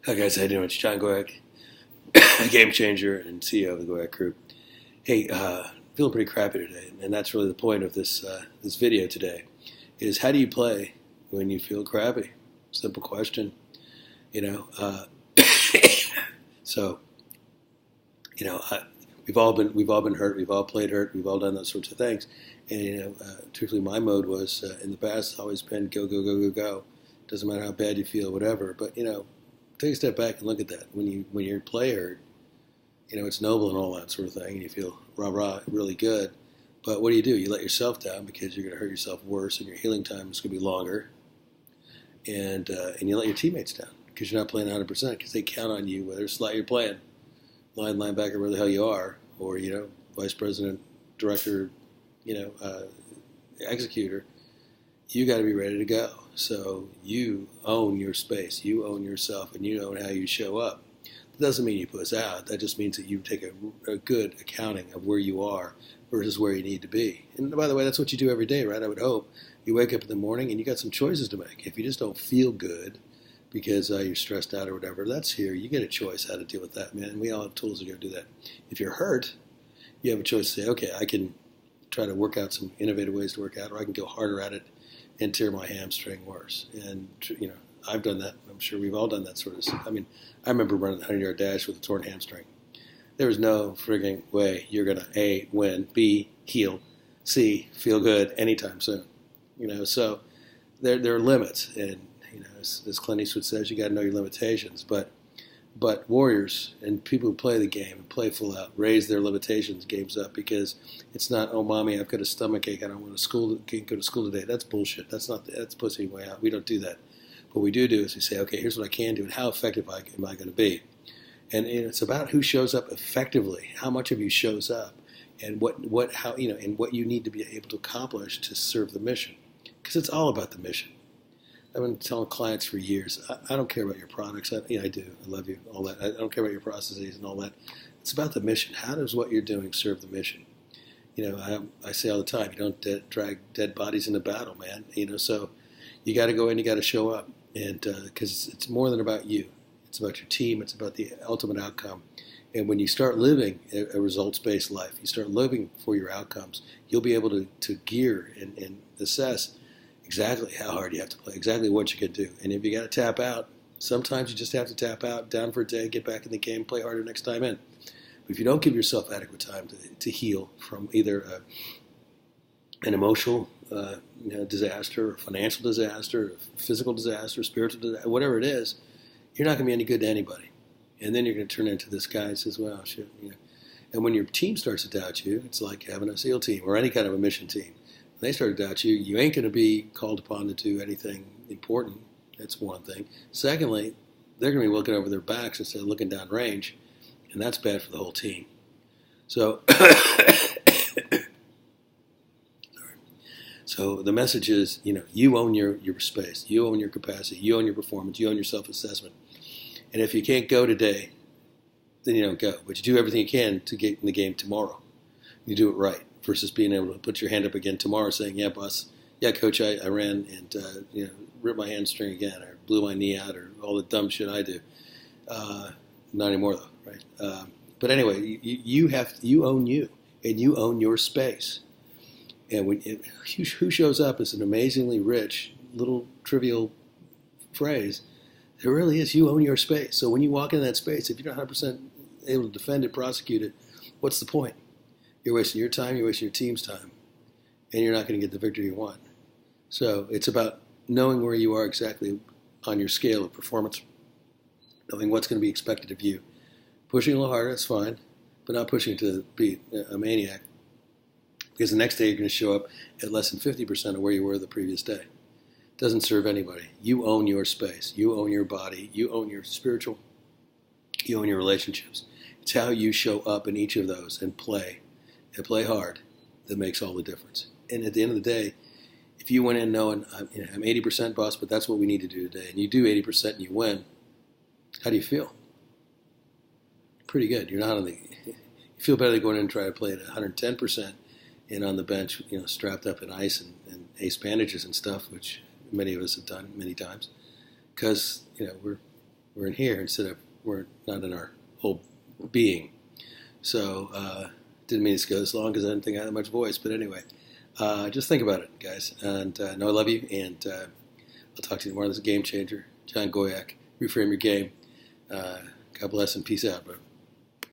Hi guys, how you doing? It's John Goyak, game changer and CEO of the Goyak Group. Hey, feeling pretty crappy today, and that's really the point of this video today. Is how do you play when you feel crappy? Simple question, you know. So, you know, we've all been hurt, we've all played hurt, we've all done those sorts of things, and truthfully, my mode was in the past always been go go go go go. Doesn't matter how bad you feel, whatever. But take a step back and look at that. When you're play hurt, it's noble and all that sort of thing, and you feel rah rah really good. But what do? You let yourself down because you're going to hurt yourself worse, and your healing time is going to be longer. And you let your teammates down because you're not playing 100% because they count on you, whether it's slot you're playing, linebacker, where the hell you are, or vice president, director, executor. You got to be ready to go. So you own your space, you own yourself, and you own how you show up. That doesn't mean you puss out. That just means that you take a good accounting of where you are versus where you need to be. And by the way, that's what you do every day, right? I would hope. You wake up in the morning and you got some choices to make. If you just don't feel good because you're stressed out or whatever, that's here. You get a choice how to deal with that, man. We all have tools to go do that. If you're hurt, you have a choice to say, okay, I can try to work out some innovative ways to work out, or I can go harder at it and tear my hamstring worse. And, I've done that. I'm sure we've all done that sort of stuff. I mean, I remember running the 100-yard dash with a torn hamstring. There was no frigging way you're going to, A, win, B, heal, C, feel good anytime soon. So there are limits. And, as Clint Eastwood says, you got to know your limitations. But warriors and people who play the game and play full out raise their limitations games up, because it's not, oh, mommy, I've got a stomach ache, I don't want to can't go to school today. That's bullshit. That's pussy way out. We don't do that. What we do is we say, okay, here's what I can do, and how effective am I going to be? And it's about who shows up effectively, how much of you shows up, and and what you need to be able to accomplish to serve the mission, because it's all about the mission. I've been telling clients for years, I don't care about your products. I do. I love you, all that. I don't care about your processes and all that. It's about the mission. How does what you're doing serve the mission? I say all the time, you don't drag dead bodies into battle, man. So you got to go in, you got to show up, and because it's more than about you. It's about your team. It's about the ultimate outcome. And when you start living a results-based life, you start living for your outcomes, you'll be able to gear and assess exactly how hard you have to play, exactly what you can do. And if you got to tap out, sometimes you just have to tap out, down for a day, get back in the game, play harder next time in. But if you don't give yourself adequate time to heal from either an emotional disaster, or financial disaster, or physical disaster, spiritual disaster, whatever it is, you're not going to be any good to anybody. And then you're going to turn into this guy and says, well, shit. And when your team starts to doubt you, it's like having a SEAL team or any kind of a mission team. When they start to doubt you, you ain't going to be called upon to do anything important. That's one thing. Secondly, they're going to be looking over their backs instead of looking down range, and that's bad for the whole team. So, so the message is, you own your space, you own your capacity, you own your performance, you own your self-assessment. And if you can't go today, then you don't go. But you do everything you can to get in the game tomorrow. You do it right, versus being able to put your hand up again tomorrow saying, yeah, boss, yeah, coach, I ran and ripped my hamstring again, or blew my knee out, or all the dumb shit I do. Not anymore, though, right? But anyway, you own you, and you own your space. And who shows up is an amazingly rich, little trivial phrase. It really is. You own your space. So when you walk into that space, if you're not 100% able to defend it, prosecute it, what's the point? You're wasting your time, you're wasting your team's time, and you're not going to get the victory you want. So it's about knowing where you are exactly on your scale of performance, knowing what's going to be expected of you. Pushing a little harder, that's fine, but not pushing to be a maniac, because the next day you're going to show up at less than 50% of where you were the previous day. Doesn't serve anybody. You own your space. You own your body. You own your spiritual. You own your relationships. It's how you show up in each of those and play hard, that makes all the difference. And at the end of the day, if you went in knowing I'm 80% boss, but that's what we need to do today, and you do 80% and you win, how do you feel? Pretty good. You're not on the. You feel better than going in and try to play at 110% and on the bench, strapped up in ice and ace bandages and stuff, which many of us have done many times, because we're We're in here instead of we're not in our whole being. So didn't mean to go this long because I didn't think I had that much voice. But anyway, just think about it, guys. And know I love you. And I'll talk to you tomorrow. This is Game Changer. John Goyak. Reframe your game. God bless and peace out, bro.